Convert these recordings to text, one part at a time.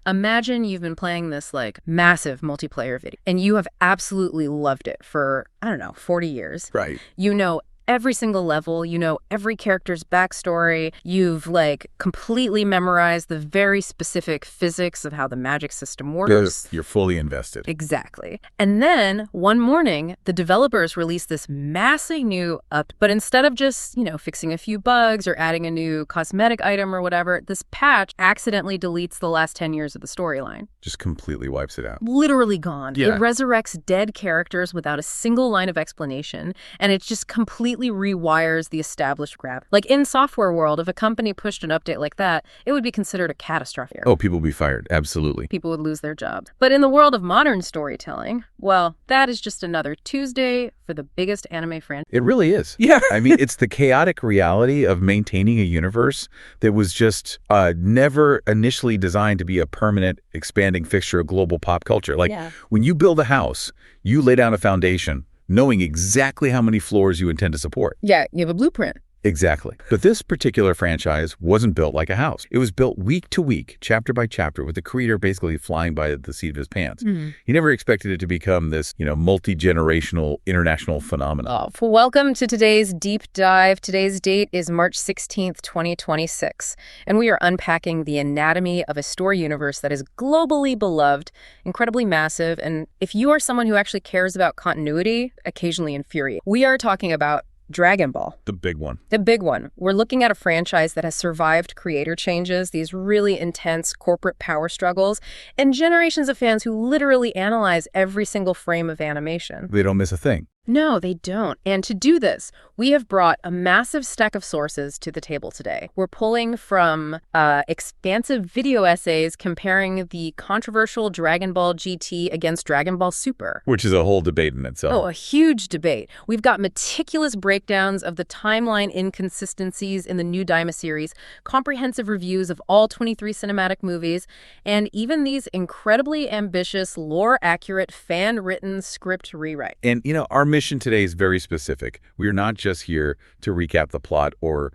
Imagine you've been playing this like massive multiplayer video and you have absolutely loved it for, I don't know, 40 years. Right. You know every single level, you know every character's backstory, you've like completely memorized the very specific physics of how the magic system works. You're fully invested. Exactly. And then one morning, the developers released this massive new but instead of just, fixing a few bugs or adding a new cosmetic item or whatever, this patch accidentally deletes the last 10 years of the storyline. Just completely wipes it out. Literally gone. Yeah. It resurrects dead characters without a single line of explanation, and it just completely rewires the established graph. Like in software world, if a company pushed an update like that, it would be considered a catastrophe. Oh, people would be fired. Absolutely. People would lose their jobs. But in the world of modern storytelling, well, that is just another Tuesday for the biggest anime franchise. It really is. Yeah. I mean, it's the chaotic reality of maintaining a universe that was just never initially designed to be a permanent, expanding fixture of global pop culture. Like when you build a house, you lay down a foundation knowing exactly how many floors you intend to support. Yeah, you have a blueprint. Exactly. But this particular franchise wasn't built like a house. It was built week to week, chapter by chapter, with the creator basically flying by the seat of his pants. He never expected it to become this, multi-generational international phenomenon. Well, welcome to today's deep dive. Today's date is March 16th, 2026, and we are unpacking the anatomy of a story universe that is globally beloved, incredibly massive, and if you are someone who actually cares about continuity, occasionally infuriating. We are talking about Dragon Ball. The big one. The big one. We're looking at a franchise that has survived creator changes, these really intense corporate power struggles, and generations of fans who literally analyze every single frame of animation. They don't miss a thing. No, they don't. And to do this, we have brought a massive stack of sources to the table today. We're pulling from expansive video essays comparing the controversial Dragon Ball GT against Dragon Ball Super. Which is a whole debate in itself. Oh, a huge debate. We've got meticulous breakdowns of the timeline inconsistencies in the new Daima series, comprehensive reviews of all 23 cinematic movies, and even these incredibly ambitious, lore-accurate, fan-written script rewrite. And, our mission today is very specific. We are not just here to recap the plot or,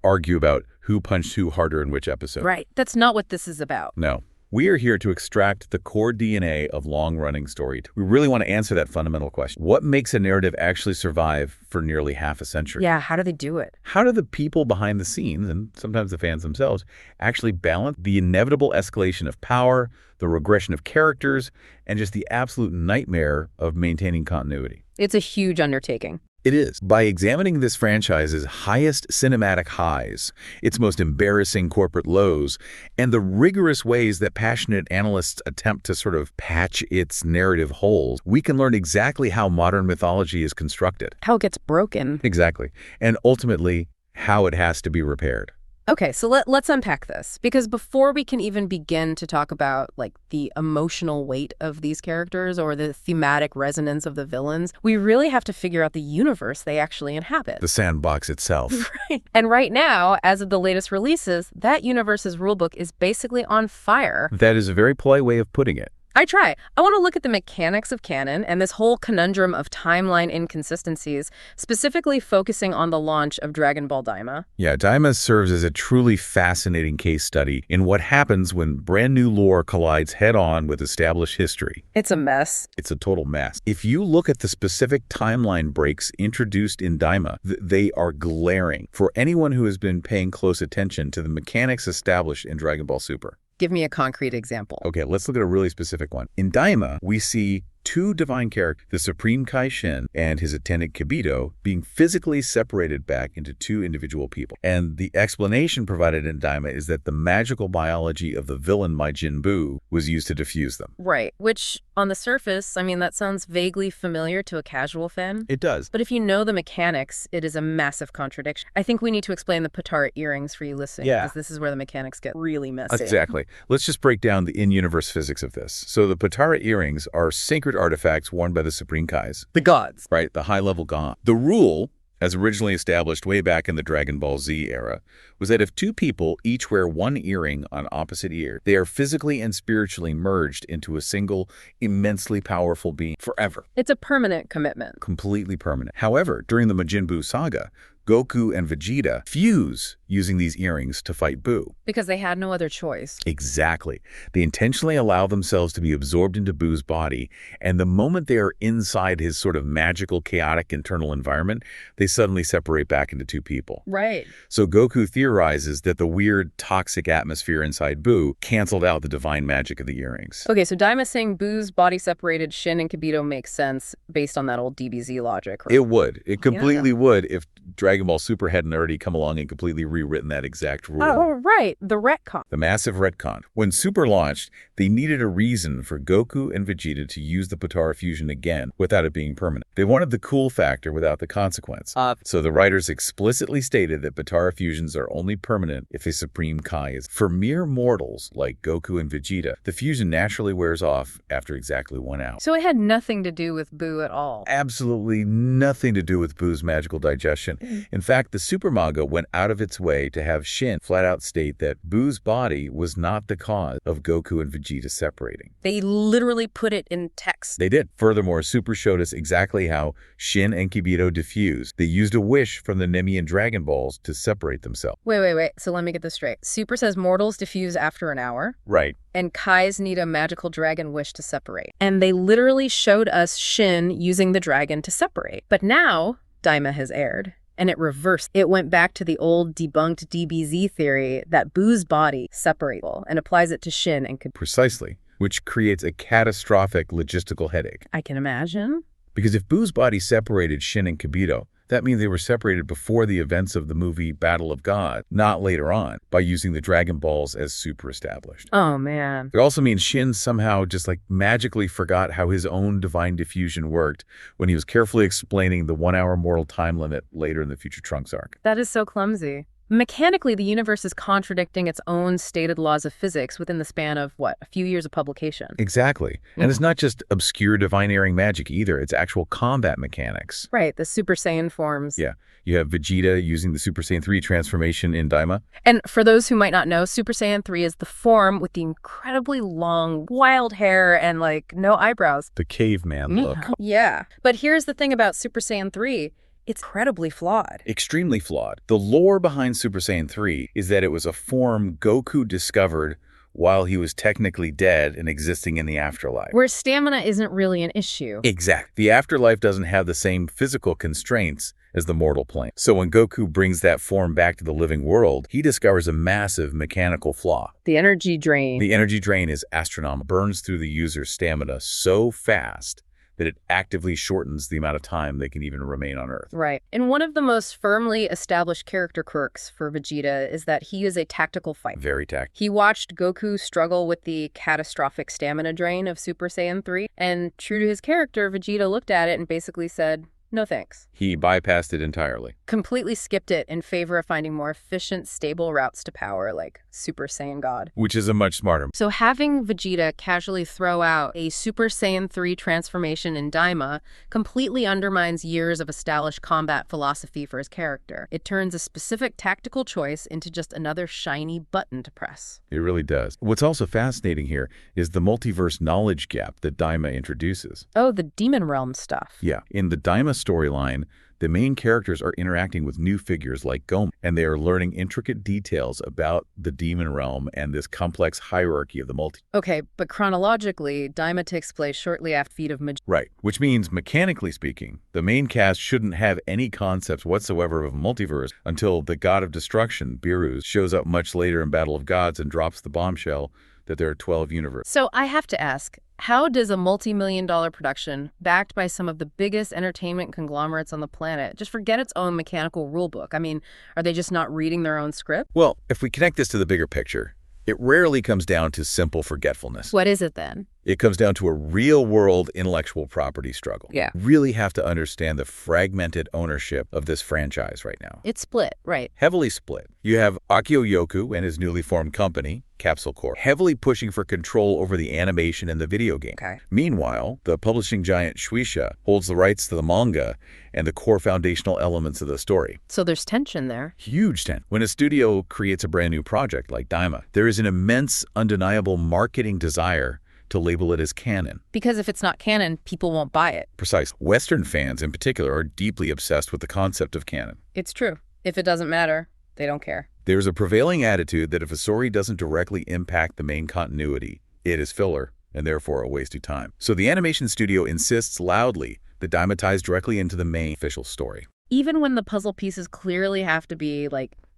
argue about who punched who harder in which episode. Right. That's not what this is about. No. We are here to extract the core DNA of long-running story. We really want to answer that fundamental question. What makes a narrative actually survive for nearly half a century? Yeah, how do they do it? How do the people behind the scenes, and sometimes the fans themselves, actually balance the inevitable escalation of power, the regression of characters, and just the absolute nightmare of maintaining continuity? It's a huge undertaking. It is. By examining this franchise's highest cinematic highs, its most embarrassing corporate lows, and the rigorous ways that passionate analysts attempt to sort of patch its narrative holes, we can learn exactly how modern mythology is constructed. How it gets broken. Exactly. And ultimately, how it has to be repaired. Okay, so let's unpack this, because before we can even begin to talk about the emotional weight of these characters or the thematic resonance of the villains, we really have to figure out the universe they actually inhabit. The sandbox itself. Right. And right now, as of the latest releases, that universe's rulebook is basically on fire. That is a very polite way of putting it. I try. I want to look at the mechanics of canon and this whole conundrum of timeline inconsistencies, specifically focusing on the launch of Dragon Ball Daima. Yeah, Daima serves as a truly fascinating case study in what happens when brand new lore collides head-on with established history. It's a mess. It's a total mess. If you look at the specific timeline breaks introduced in Daima, they are glaring for anyone who has been paying close attention to the mechanics established in Dragon Ball Super. Give me a concrete example. Okay, let's look at a really specific one. In Daima, we see two divine characters, the Supreme Kai-Shin and his attendant Kibito, being physically separated back into two individual people. And the explanation provided in Daima is that the magical biology of the villain Majin Buu was used to defuse them. Right, which on the surface, that sounds vaguely familiar to a casual fan. It does. But if you know the mechanics, it is a massive contradiction. I think we need to explain the Potara earrings for you listening, because this is where the mechanics get really messy. Exactly. Let's just break down the in-universe physics of this. So the Potara earrings are sacred artifacts worn by the Supreme Kais. The gods. Right, the high-level god. The rule, as originally established way back in the Dragon Ball Z era, was that if two people each wear one earring on opposite ear, they are physically and spiritually merged into a single, immensely powerful being forever. It's a permanent commitment. Completely permanent. However, during the Majin Buu saga, Goku and Vegeta fuse using these earrings to fight Buu. Because they had no other choice. Exactly. They intentionally allow themselves to be absorbed into Buu's body, and the moment they are inside his sort of magical, chaotic internal environment, they suddenly separate back into two people. Right. So Goku theorizes that the weird, toxic atmosphere inside Buu canceled out the divine magic of the earrings. Okay, so Daima's saying Buu's body-separated Shin and Kibito makes sense based on that old DBZ logic, right? It would. It completely would if Dragon Ball Super hadn't already come along and completely rewritten that exact rule. Oh, right. The retcon. The massive retcon. When Super launched, they needed a reason for Goku and Vegeta to use the Potara fusion again without it being permanent. They wanted the cool factor without the consequence. So the writers explicitly stated that Potara fusions are only permanent if a Supreme Kai is. For mere mortals like Goku and Vegeta, the fusion naturally wears off after exactly 1 hour. So it had nothing to do with Buu at all. Absolutely nothing to do with Buu's magical digestion. In fact, the Super Manga went out of its way to have Shin flat out state that Buu's body was not the cause of Goku and Vegeta separating. They literally put it in text. They did. Furthermore, Super showed us exactly how Shin and Kibito diffused. They used a wish from the Nemean Dragon Balls to separate themselves. Wait. So let me get this straight. Super says mortals diffuse after an hour. Right. And Kais need a magical dragon wish to separate. And they literally showed us Shin using the dragon to separate. But now, Daima has aired. And it reversed. It went back to the old debunked DBZ theory that Buu's body separable and applies it to Shin and Kibito. Precisely, which creates a catastrophic logistical headache. I can imagine. Because if Buu's body separated Shin and Kibito, that means they were separated before the events of the movie Battle of God, not later on, by using the Dragon Balls as Super established. Oh, man. It also means Shin somehow just magically forgot how his own divine diffusion worked when he was carefully explaining the 1 hour mortal time limit later in the Future Trunks arc. That is so clumsy. Mechanically, the universe is contradicting its own stated laws of physics within the span of, a few years of publication. Exactly. And it's not just obscure divine airing magic either. It's actual combat mechanics. Right, the Super Saiyan forms. Yeah. You have Vegeta using the Super Saiyan 3 transformation in Daima. And for those who might not know, Super Saiyan 3 is the form with the incredibly long, wild hair and, no eyebrows. The caveman look. Yeah. But here's the thing about Super Saiyan 3. It's incredibly flawed. Extremely flawed. The lore behind Super Saiyan 3 is that it was a form Goku discovered while he was technically dead and existing in the afterlife. Where stamina isn't really an issue. Exactly. The afterlife doesn't have the same physical constraints as the mortal plane. So when Goku brings that form back to the living world, he discovers a massive mechanical flaw. The energy drain. The energy drain is astronomical. Burns through the user's stamina so fast that it actively shortens the amount of time they can even remain on Earth. Right. And one of the most firmly established character quirks for Vegeta is that he is a tactical fighter. Very tactical. He watched Goku struggle with the catastrophic stamina drain of Super Saiyan 3, and true to his character, Vegeta looked at it and basically said, no thanks. He bypassed it entirely. Completely skipped it in favor of finding more efficient, stable routes to power, like Super Saiyan God. Which is a much smarter. So having Vegeta casually throw out a Super Saiyan 3 transformation in Daima completely undermines years of established combat philosophy for his character. It turns a specific tactical choice into just another shiny button to press. It really does. What's also fascinating here is the multiverse knowledge gap that Daima introduces. Oh, the Demon Realm stuff. Yeah. In the Daima storyline, the main characters are interacting with new figures like Goma, and they are learning intricate details about the demon realm and this complex hierarchy of the multi. Okay, but chronologically, Daima takes place shortly after Feat of Vegeta. Right, which means, mechanically speaking, the main cast shouldn't have any concepts whatsoever of a multiverse until the god of destruction, Beerus, shows up much later in Battle of Gods and drops the bombshell that there are 12 universes. So I have to ask, how does a multi-million-dollar production, backed by some of the biggest entertainment conglomerates on the planet, just forget its own mechanical rulebook? I mean, are they just not reading their own script? Well, if we connect this to the bigger picture, it rarely comes down to simple forgetfulness. What is it then? It comes down to a real-world intellectual property struggle. Yeah. You really have to understand the fragmented ownership of this franchise right now. It's split, right. Heavily split. You have Akio Yoku and his newly formed company, Capsule Corp, heavily pushing for control over the animation and the video game. Okay. Meanwhile, the publishing giant Shueisha holds the rights to the manga and the core foundational elements of the story. So there's tension there. Huge tension. When a studio creates a brand new project like Daima, there is an immense, undeniable marketing desire to label it as canon. Because if it's not canon, people won't buy it. Precise. Western fans, in particular, are deeply obsessed with the concept of canon. It's true. If it doesn't matter, they don't care. There's a prevailing attitude that if a story doesn't directly impact the main continuity, it is filler, and therefore a waste of time. So the animation studio insists loudly that Daima ties directly into the main official story. Even when the puzzle pieces clearly have to be,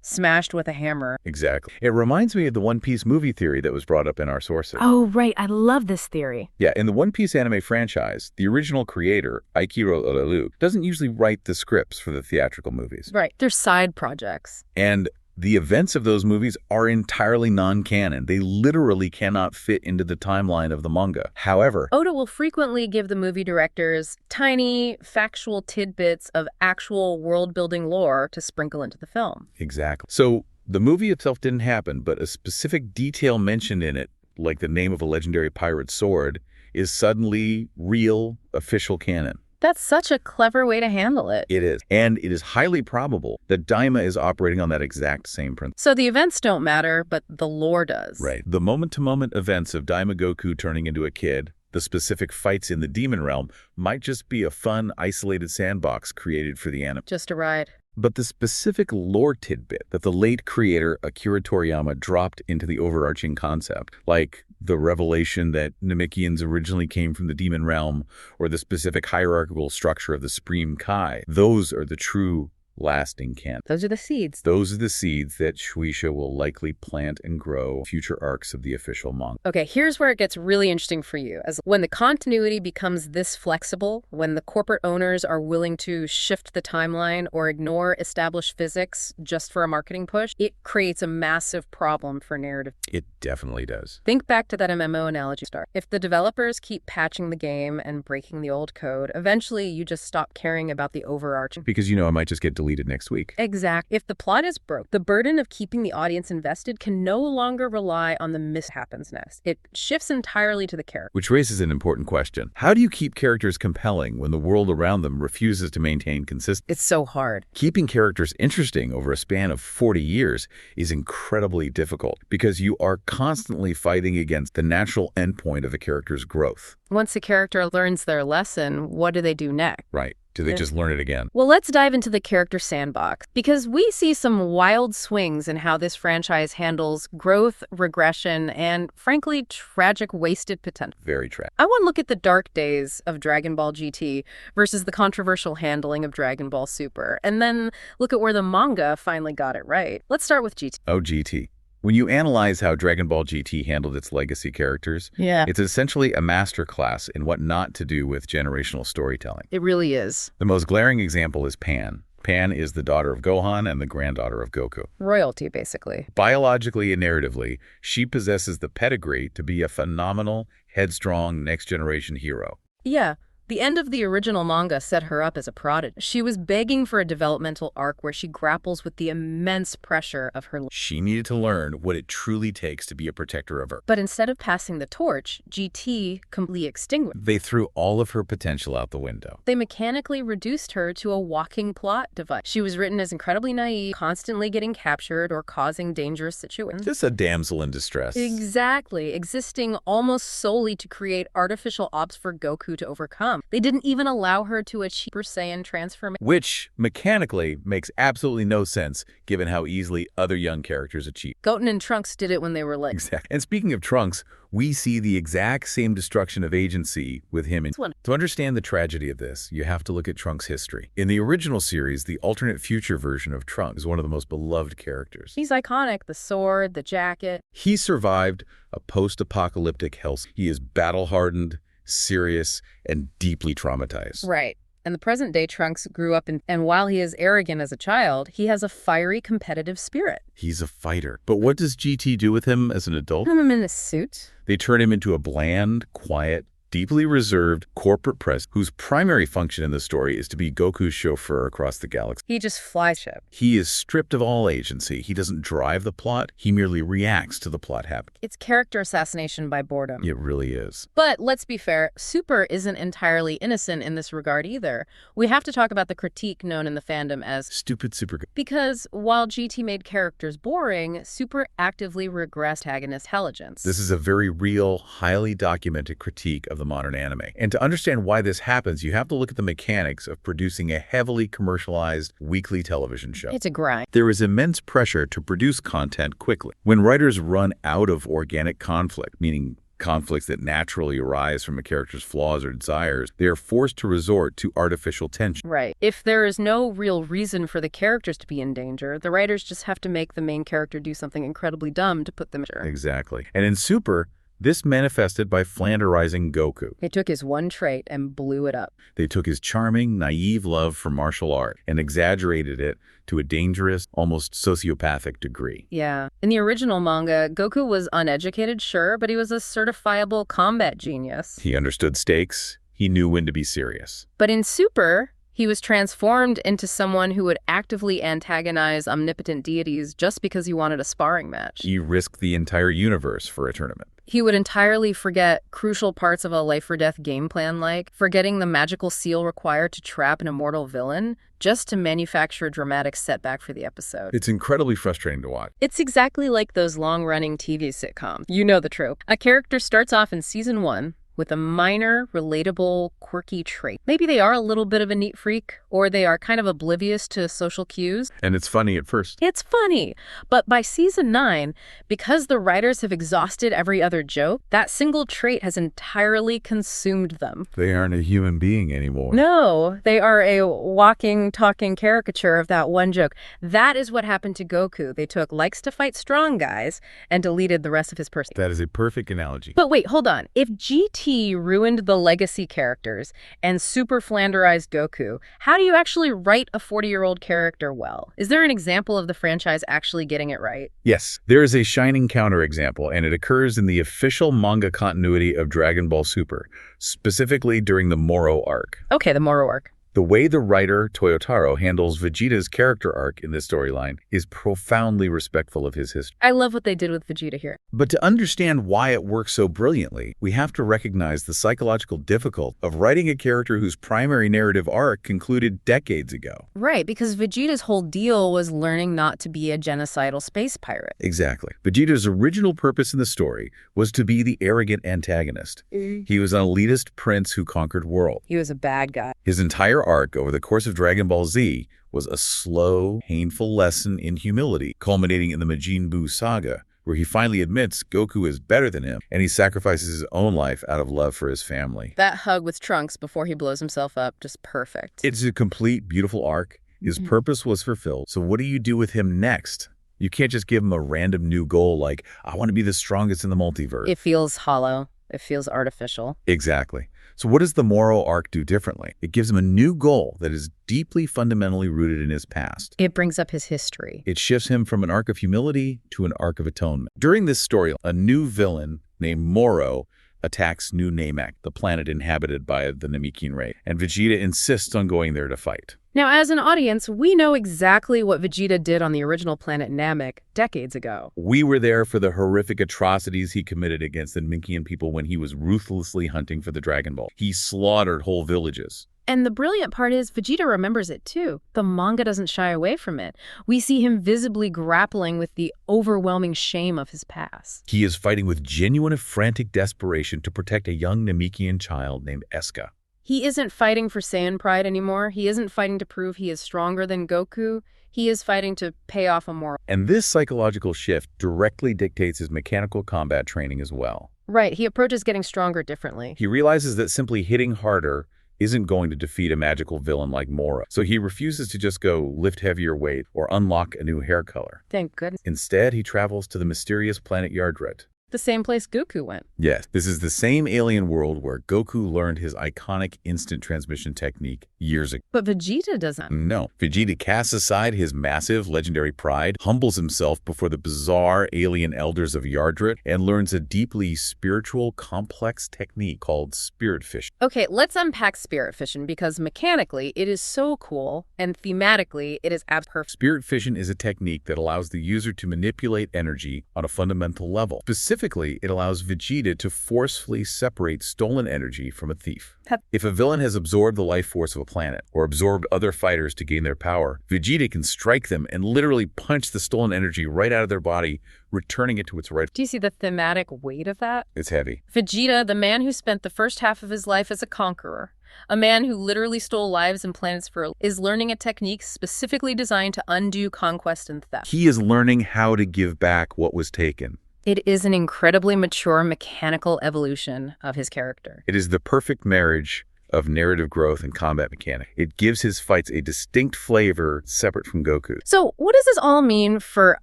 smashed with a hammer. Exactly. It reminds me of the One Piece movie theory that was brought up in our sources. Oh, right. I love this theory. Yeah, in the One Piece anime franchise, the original creator, Akira Toriyama, doesn't usually write the scripts for the theatrical movies. Right. They're side projects. And the events of those movies are entirely non-canon. They literally cannot fit into the timeline of the manga. However, Oda will frequently give the movie directors tiny, factual tidbits of actual world-building lore to sprinkle into the film. exactly. So the movie itself didn't happen, but a specific detail mentioned in it, like the name of a legendary pirate sword, is suddenly real, official canon. That's such a clever way to handle it. It is. And it is highly probable that Daima is operating on that exact same principle. So the events don't matter, but the lore does. Right. The moment-to-moment events of Daima Goku turning into a kid, the specific fights in the demon realm, might just be a fun, isolated sandbox created for the anime. Just a ride. But the specific lore tidbit that the late creator Akira Toriyama dropped into the overarching concept, like the revelation that Namekians originally came from the demon realm, or the specific hierarchical structure of the Supreme Kai, those are the true lasting canon. Those are the seeds. Those are the seeds that Shueisha will likely plant and grow future arcs of the official manga. Okay, here's where it gets really interesting for you. As when the continuity becomes this flexible, when the corporate owners are willing to shift the timeline or ignore established physics just for a marketing push, it creates a massive problem for narrative. It definitely does. Think back to that MMO analogy start. If the developers keep patching the game and breaking the old code, eventually you just stop caring about the overarching. Because, it might just get deleted next week. Exact. If the plot is broke, the burden of keeping the audience invested can no longer rely on the mishappens next. It shifts entirely to the character. Which raises an important question. How do you keep characters compelling when the world around them refuses to maintain consistency? It's so hard. Keeping characters interesting over a span of 40 years is incredibly difficult because you are constantly fighting against the natural endpoint of a character's growth. Once a character learns their lesson, what do they do next? Right. Do they just learn it again? Well, let's dive into the character sandbox, because we see some wild swings in how this franchise handles growth, regression, and, frankly, tragic wasted potential. Very tragic. I want to look at the dark days of Dragon Ball GT versus the controversial handling of Dragon Ball Super, and then look at where the manga finally got it right. Let's start with GT. Oh, GT. When you analyze how Dragon Ball GT handled its legacy characters, it's essentially a masterclass in what not to do with generational storytelling. It really is. The most glaring example is Pan. Pan is the daughter of Gohan and the granddaughter of Goku. Royalty, basically. Biologically and narratively, she possesses the pedigree to be a phenomenal, headstrong, next-generation hero. Yeah. The end of the original manga set her up as a prodigy. She was begging for a developmental arc where she grapples with the immense pressure of her life. She needed to learn what it truly takes to be a protector of Earth. But instead of passing the torch, GT completely extinguished. They threw all of her potential out the window. They mechanically reduced her to a walking plot device. She was written as incredibly naive, constantly getting captured or causing dangerous situations. Just a damsel in distress. Exactly, existing almost solely to create artificial obs for Goku to overcome. They didn't even allow her to achieve Super Saiyan transformation. Which, mechanically, makes absolutely no sense, given how easily other young characters achieve. Goten and Trunks did it when they were like... Exactly. And speaking of Trunks, we see the exact same destruction of agency with him. To understand the tragedy of this, you have to look at Trunks' history. In the original series, the alternate future version of Trunks is one of the most beloved characters. He's iconic. The sword, the jacket. He survived a post-apocalyptic hell. He is battle-hardened, serious, and deeply traumatized. Right. And the present-day Trunks grew up and while he is arrogant as a child, he has a fiery, competitive spirit. He's a fighter. But what does GT do with him as an adult? Put him in a suit. They turn him into a bland, quiet, deeply reserved corporate president whose primary function in the story is to be Goku's chauffeur across the galaxy. He just flies ship. He is stripped of all agency. He doesn't drive the plot. He merely reacts to the plot happening. It's character assassination by boredom. It really is. But let's be fair, Super isn't entirely innocent in this regard either. We have to talk about the critique known in the fandom as Stupid Super. Because while GT made characters boring, Super actively regressed antagonist intelligence. This is a very real, highly documented critique of the modern anime. And to understand why this happens, you have to look at the mechanics of producing a heavily commercialized weekly television show. It's a grind. There is immense pressure to produce content quickly. When writers run out of organic conflict, meaning conflicts that naturally arise from a character's flaws or desires, they are forced to resort to artificial tension. Right. If there is no real reason for the characters to be in danger, the writers just have to make the main character do something incredibly dumb to put them in danger. Exactly. And in Super, this manifested by flanderizing Goku. They took his one trait and blew it up. They took his charming, naive love for martial art and exaggerated it to a dangerous, almost sociopathic degree. Yeah. In the original manga, Goku was uneducated, sure, but he was a certifiable combat genius. He understood stakes. He knew when to be serious. But in Super, he was transformed into someone who would actively antagonize omnipotent deities just because he wanted a sparring match. He risked the entire universe for a tournament. He would entirely forget crucial parts of a life-or-death game plan, like forgetting the magical seal required to trap an immortal villain, just to manufacture a dramatic setback for the episode. It's incredibly frustrating to watch. It's exactly like those long-running TV sitcoms. You know the trope. A character starts off in season 1 with a minor, relatable, quirky trait. Maybe they are a little bit of a neat freak, or they are kind of oblivious to social cues. And it's funny at first. It's funny. But by season 9, because the writers have exhausted every other joke, that single trait has entirely consumed them. They aren't a human being anymore. No, they are a walking, talking caricature of that one joke. That is what happened to Goku. They took likes to fight strong guys and deleted the rest of his personality. That is a perfect analogy. But wait, hold on. If GT ruined the legacy characters and super flanderized Goku, how do you actually write a 40-year-old character well? Is there an example of the franchise actually getting it right? Yes, there is a shining counterexample, and it occurs in the official manga continuity of Dragon Ball Super, specifically during the Moro arc. Okay, the Moro arc. The way the writer, Toyotaro, handles Vegeta's character arc in this storyline is profoundly respectful of his history. I love what they did with Vegeta here. But to understand why it works so brilliantly, we have to recognize the psychological difficulty of writing a character whose primary narrative arc concluded decades ago. Right, because Vegeta's whole deal was learning not to be a genocidal space pirate. Exactly. Vegeta's original purpose in the story was to be the arrogant antagonist. He was an elitist prince who conquered worlds. He was a bad guy. His entire arc over the course of Dragon Ball Z was a slow, painful lesson in humility, culminating in the Majin Buu saga, where he finally admits Goku is better than him, and he sacrifices his own life out of love for his family. That hug with Trunks before he blows himself up, just perfect. It's a complete, beautiful arc. His purpose was fulfilled, so what do you do with him next? You can't just give him a random new goal like, I want to be the strongest in the multiverse. It feels hollow. It feels artificial. Exactly. So what does the Moro arc do differently? It gives him a new goal that is deeply fundamentally rooted in his past. It brings up his history. It shifts him from an arc of humility to an arc of atonement. During this story, a new villain named Moro attacks New Namek, the planet inhabited by the Namekian race, and Vegeta insists on going there to fight. Now, as an audience, we know exactly what Vegeta did on the original planet Namek decades ago. We were there for the horrific atrocities he committed against the Namekian people when he was ruthlessly hunting for the Dragon Ball. He slaughtered whole villages. And the brilliant part is Vegeta remembers it too. The manga doesn't shy away from it. We see him visibly grappling with the overwhelming shame of his past. He is fighting with genuine frantic desperation to protect a young Namekian child named Eska. He isn't fighting for Saiyan pride anymore. He isn't fighting to prove he is stronger than Goku. He is fighting to pay off a moral. And this psychological shift directly dictates his mechanical combat training as well. Right, he approaches getting stronger differently. He realizes that simply hitting harder isn't going to defeat a magical villain like Moro. So he refuses to just go lift heavier weight or unlock a new hair color. Thank goodness. Instead, he travels to the mysterious planet Yardret, The same place Goku went. Yes, this is the same alien world where Goku learned his iconic instant transmission technique years ago. But Vegeta doesn't. No, Vegeta casts aside his massive legendary pride, humbles himself before the bizarre alien elders of Yardrat, and learns a deeply spiritual, complex technique called spirit fission. Okay, let's unpack spirit fission because mechanically it is so cool and thematically it is perfect. Spirit fission is a technique that allows the user to manipulate energy on a fundamental level. Specifically, it allows Vegeta to forcefully separate stolen energy from a thief. If a villain has absorbed the life force of a planet or absorbed other fighters to gain their power, Vegeta can strike them and literally punch the stolen energy right out of their body, returning it to its right. Do you see the thematic weight of that? It's heavy. Vegeta, the man who spent the first half of his life as a conqueror, a man who literally stole lives and planets is learning a technique specifically designed to undo conquest and theft. He is learning how to give back what was taken. It is an incredibly mature mechanical evolution of his character. It is the perfect marriage of narrative growth and combat mechanic. It gives his fights a distinct flavor separate from Goku. So what does this all mean for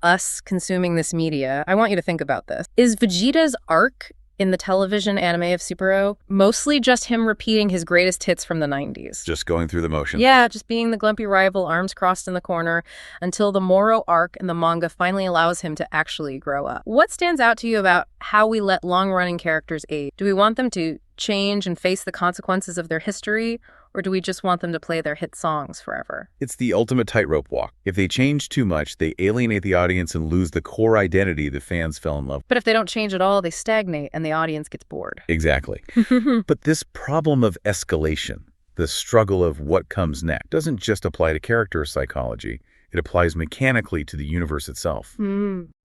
us consuming this media? I want you to think about this. Is Vegeta's arc in the television anime of Super-O mostly just him repeating his greatest hits from the 90s? Just going through the motions. Yeah, just being the grumpy rival, arms crossed in the corner, until the Moro arc in the manga finally allows him to actually grow up. What stands out to you about how we let long-running characters age? Do we want them to change and face the consequences of their history, or do we just want them to play their hit songs forever? It's the ultimate tightrope walk. If they change too much, they alienate the audience and lose the core identity the fans fell in love with. But if they don't change at all, they stagnate and the audience gets bored. Exactly. But this problem of escalation, the struggle of what comes next, doesn't just apply to character psychology. It applies mechanically to the universe itself.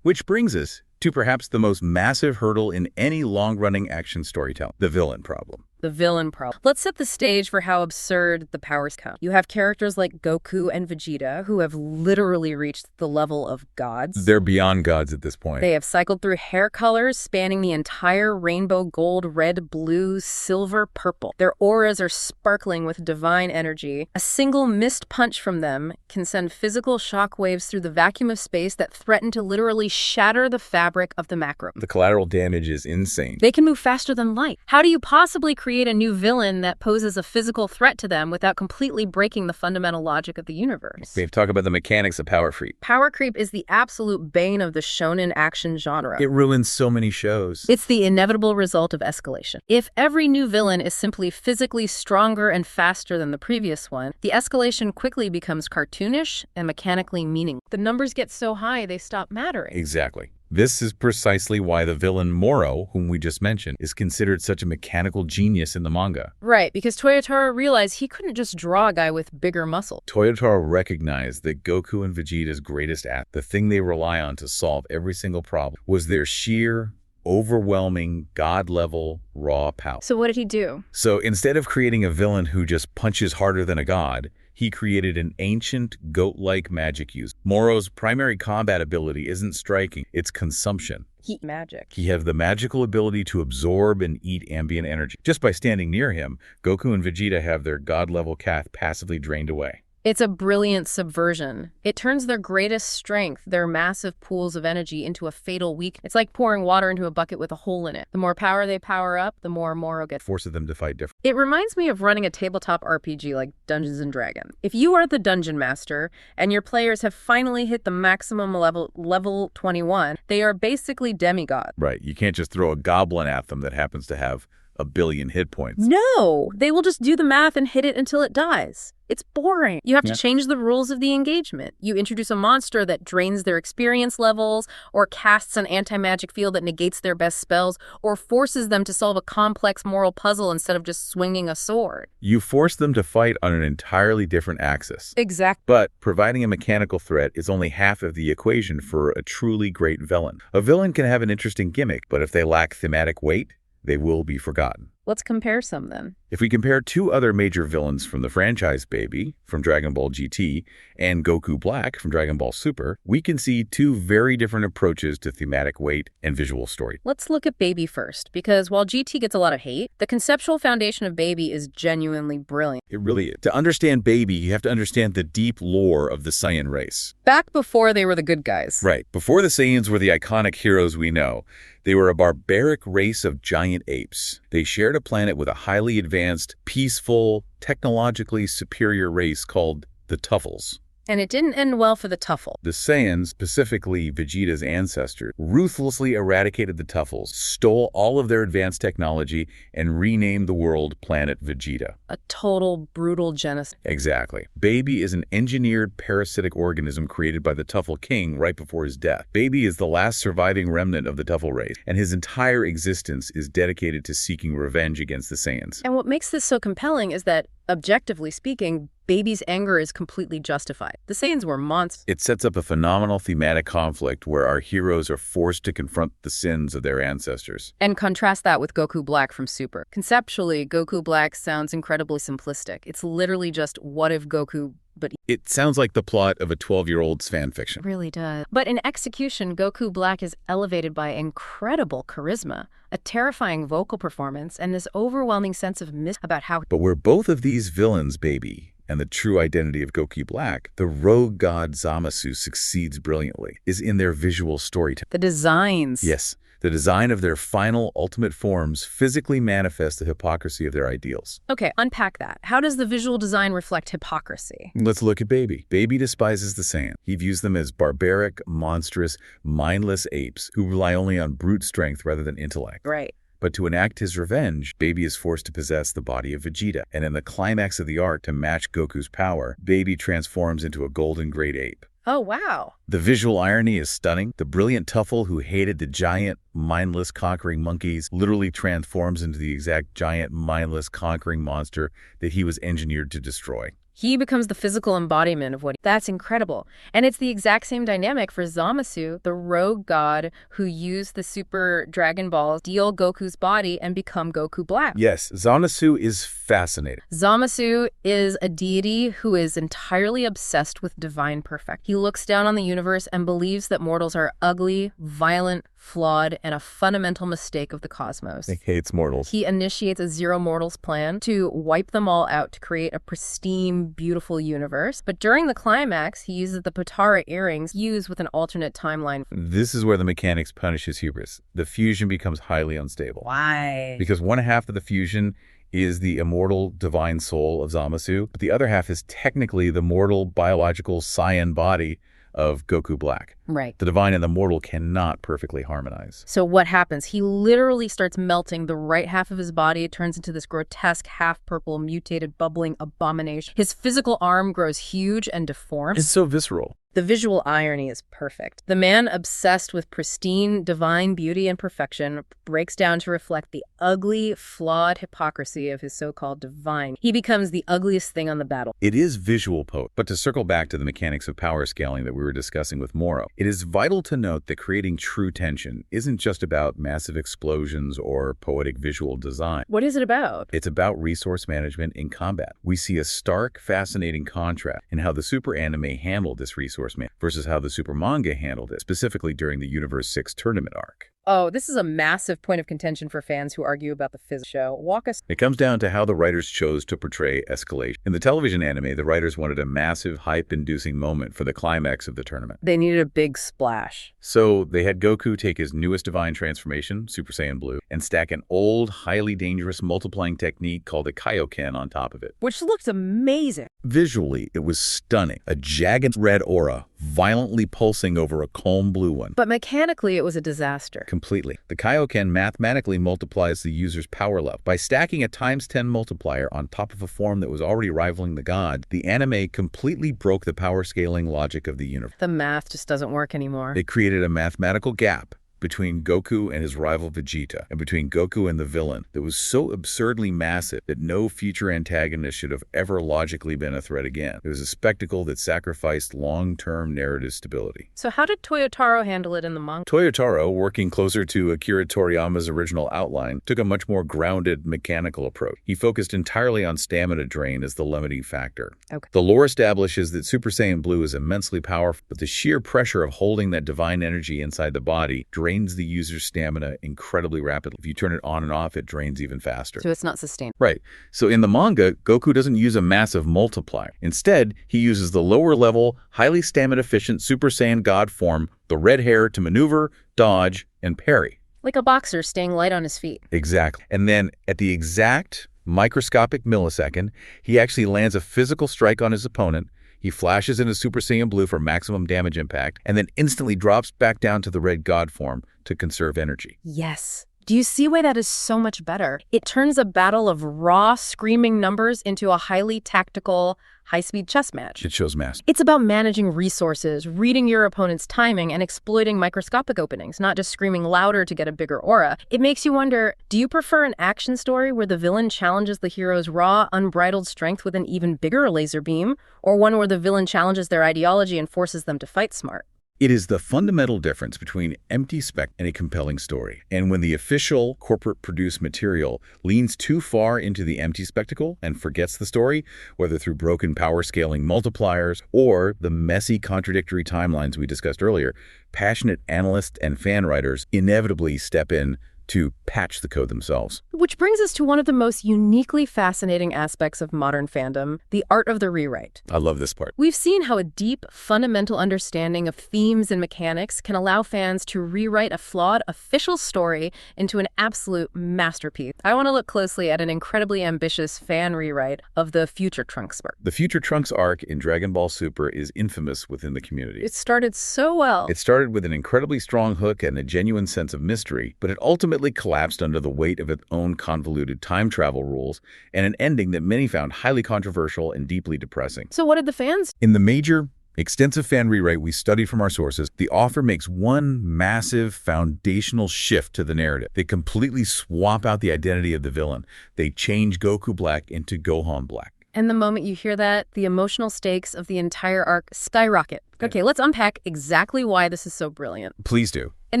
Which brings us to perhaps the most massive hurdle in any long-running action storytelling, the villain problem. The villain problem. Let's set the stage for how absurd the powers come. You have characters like Goku and Vegeta who have literally reached the level of gods. They're beyond gods at this point. They have cycled through hair colors spanning the entire rainbow: gold, red, blue, silver, purple. Their auras are sparkling with divine energy. A single missed punch from them can send physical shockwaves through the vacuum of space that threaten to literally shatter the fabric of the macro. The collateral damage is insane. They can move faster than light. How do you possibly create a new villain that poses a physical threat to them without completely breaking the fundamental logic of the universe? We've talked about the mechanics of power creep. Power creep is the absolute bane of the shonen action genre. It ruins so many shows. It's the inevitable result of escalation. If every new villain is simply physically stronger and faster than the previous one, the escalation quickly becomes cartoonish and mechanically meaningless. The numbers get so high they stop mattering. Exactly. This is precisely why the villain Moro, whom we just mentioned, is considered such a mechanical genius in the manga. Right, because Toyotaro realized he couldn't just draw a guy with bigger muscle. Toyotaro recognized that Goku and Vegeta's greatest asset, the thing they rely on to solve every single problem, was their sheer, overwhelming, god-level, raw power. So what did he do? So instead of creating a villain who just punches harder than a god, he created an ancient, goat-like magic user. Moro's primary combat ability isn't striking, it's consumption. Heat magic. He has the magical ability to absorb and eat ambient energy. Just by standing near him, Goku and Vegeta have their god-level cath passively drained away. It's a brilliant subversion. It turns their greatest strength, their massive pools of energy, into a fatal weakness. It's like pouring water into a bucket with a hole in it. The more power they power up, the more Moro gets. Forces them to fight different. It reminds me of running a tabletop RPG like Dungeons & Dragons. If you are the dungeon master and your players have finally hit the maximum level 21, they are basically demigods. Right. You can't just throw a goblin at them that happens to have a billion hit points. No, they will just do the math and hit it until it dies. It's boring. You have to change the rules of the engagement. You introduce a monster that drains their experience levels, or casts an anti-magic field that negates their best spells, or forces them to solve a complex moral puzzle instead of just swinging a sword. You force them to fight on an entirely different axis. Exactly. But providing a mechanical threat is only half of the equation for a truly great villain. A villain can have an interesting gimmick, but if they lack thematic weight, they will be forgotten. Let's compare some then. If we compare two other major villains from the franchise Baby, from Dragon Ball GT, and Goku Black from Dragon Ball Super, we can see two very different approaches to thematic weight and visual story. Let's look at Baby first, because while GT gets a lot of hate, the conceptual foundation of Baby is genuinely brilliant. It really is. To understand Baby, you have to understand the deep lore of the Saiyan race. Back before they were the good guys. Right. Before the Saiyans were the iconic heroes we know, they were a barbaric race of giant apes. They shared a planet with a highly advanced, peaceful, technologically superior race called the Tuffles. And it didn't end well for the Tuffle. The Saiyans, specifically Vegeta's ancestors, ruthlessly eradicated the Tuffles, stole all of their advanced technology, and renamed the world Planet Vegeta. A total brutal genocide. Exactly. Baby is an engineered parasitic organism created by the Tuffle King right before his death. Baby is the last surviving remnant of the Tuffle race, and his entire existence is dedicated to seeking revenge against the Saiyans. And what makes this so compelling is that, objectively speaking, Baby's anger is completely justified. The Saiyans were monsters. It sets up a phenomenal thematic conflict where our heroes are forced to confront the sins of their ancestors. And contrast that with Goku Black from Super. Conceptually, Goku Black sounds incredibly simplistic. It's literally just, what if Goku... But it sounds like the plot of a 12-year-old's fan fiction. It really does. But in execution, Goku Black is elevated by incredible charisma, a terrifying vocal performance, and this overwhelming sense of about how... But where both of these villains, Baby, and the true identity of Goku Black, the rogue god Zamasu succeeds brilliantly, is in their visual storytelling. The designs. Yes. The design of their final, ultimate forms physically manifests the hypocrisy of their ideals. Okay, unpack that. How does the visual design reflect hypocrisy? Let's look at Baby. Baby despises the Saiyan. He views them as barbaric, monstrous, mindless apes who rely only on brute strength rather than intellect. Right. But to enact his revenge, Baby is forced to possess the body of Vegeta. And in the climax of the arc, to match Goku's power, Baby transforms into a golden great ape. Oh, wow. The visual irony is stunning. The brilliant Tuffle who hated the giant, mindless, conquering monkeys literally transforms into the exact giant, mindless, conquering monster that he was engineered to destroy. He becomes the physical embodiment of what... That's incredible. And it's the exact same dynamic for Zamasu, the rogue god who used the Super Dragon Ball to steal Goku's body and become Goku Black. Yes, Zamasu is fascinating. Zamasu is a deity who is entirely obsessed with divine perfection. He looks down on the universe and believes that mortals are ugly, violent, flawed, and a fundamental mistake of the cosmos. He hates mortals. He initiates a zero mortals plan to wipe them all out to create a pristine, beautiful universe. But during the climax, he uses the Potara earrings used with an alternate timeline. This is where the mechanics punish his hubris. The fusion becomes highly unstable. Why? Because one half of the fusion is the immortal divine soul of Zamasu, but the other half is technically the mortal biological Saiyan body of Goku Black. Right. The divine and the mortal cannot perfectly harmonize. So what happens? He literally starts melting. The right half of his body. It turns into this grotesque, half-purple, mutated, bubbling abomination. His physical arm grows huge and deformed. It's so visceral. The visual irony is perfect. The man obsessed with pristine, divine beauty and perfection breaks down to reflect the ugly, flawed hypocrisy of his so-called divine. He becomes the ugliest thing on the battle. It is visual poetry. But to circle back to the mechanics of power scaling that we were discussing with Moro, it is vital to note that creating true tension isn't just about massive explosions or poetic visual design. What is it about? It's about resource management in combat. We see a stark, fascinating contrast in how the Super Anime handled this resource management versus how the Super Manga handled it, specifically during the Universe 6 tournament arc. Oh, this is a massive point of contention for fans who argue about the physics show. Walk us. It comes down to how the writers chose to portray escalation. In the television anime, the writers wanted a massive, hype-inducing moment for the climax of the tournament. They needed a big splash. So they had Goku take his newest divine transformation, Super Saiyan Blue, and stack an old, highly dangerous multiplying technique called a Kaioken on top of it. Which looked amazing. Visually, it was stunning. A jagged red aura violently pulsing over a calm blue one. But mechanically, it was a disaster. Completely. The Kaioken mathematically multiplies the user's power level. By stacking a ×10 multiplier on top of a form that was already rivaling the god, the anime completely broke the power scaling logic of the universe. The math just doesn't work anymore. It created a mathematical gap between Goku and his rival Vegeta, and between Goku and the villain that was so absurdly massive that no future antagonist should have ever logically been a threat again. It was a spectacle that sacrificed long-term narrative stability. So how did Toyotaro handle it in the manga? Toyotaro, working closer to Akira Toriyama's original outline, took a much more grounded, mechanical approach. He focused entirely on stamina drain as the limiting factor. Okay. The lore establishes that Super Saiyan Blue is immensely powerful, but the sheer pressure of holding that divine energy inside the body drains the user's stamina incredibly rapidly. If you turn it on and off, it drains even faster. So it's not sustained. Right. So in the manga, Goku doesn't use a massive multiplier. Instead, he uses the lower-level, highly stamina-efficient Super Saiyan God form, the red hair, to maneuver, dodge, and parry. Like a boxer staying light on his feet. Exactly. And then at the exact microscopic millisecond, he actually lands a physical strike on his opponent. He flashes into Super Saiyan Blue for maximum damage impact, and then instantly drops back down to the red God form to conserve energy. Yes. Do you see why that is so much better? It turns a battle of raw, screaming numbers into a highly tactical, high-speed chess match. It shows mastery. It's about managing resources, reading your opponent's timing, and exploiting microscopic openings, not just screaming louder to get a bigger aura. It makes you wonder, do you prefer an action story where the villain challenges the hero's raw, unbridled strength with an even bigger laser beam, or one where the villain challenges their ideology and forces them to fight smart? It is the fundamental difference between empty spec and a compelling story. And when the official corporate-produced material leans too far into the empty spectacle and forgets the story, whether through broken power-scaling multipliers or the messy contradictory timelines we discussed earlier, passionate analysts and fan writers inevitably step in to patch the code themselves. Which brings us to one of the most uniquely fascinating aspects of modern fandom, the art of the rewrite. I love this part. We've seen how a deep, fundamental understanding of themes and mechanics can allow fans to rewrite a flawed official story into an absolute masterpiece. I want to look closely at an incredibly ambitious fan rewrite of the Future Trunks arc. The Future Trunks arc in Dragon Ball Super is infamous within the community. It started so well. It started with an incredibly strong hook and a genuine sense of mystery, but it ultimately collapsed under the weight of its own convoluted time travel rules and an ending that many found highly controversial and deeply depressing. So what did the fans? In the major, extensive fan rewrite we studied from our sources, the author makes one massive foundational shift to the narrative. They completely swap out the identity of the villain. They change Goku Black into Gohan Black. And the moment you hear that, the emotional stakes of the entire arc skyrocket. Okay, let's unpack exactly why this is so brilliant. Please do. In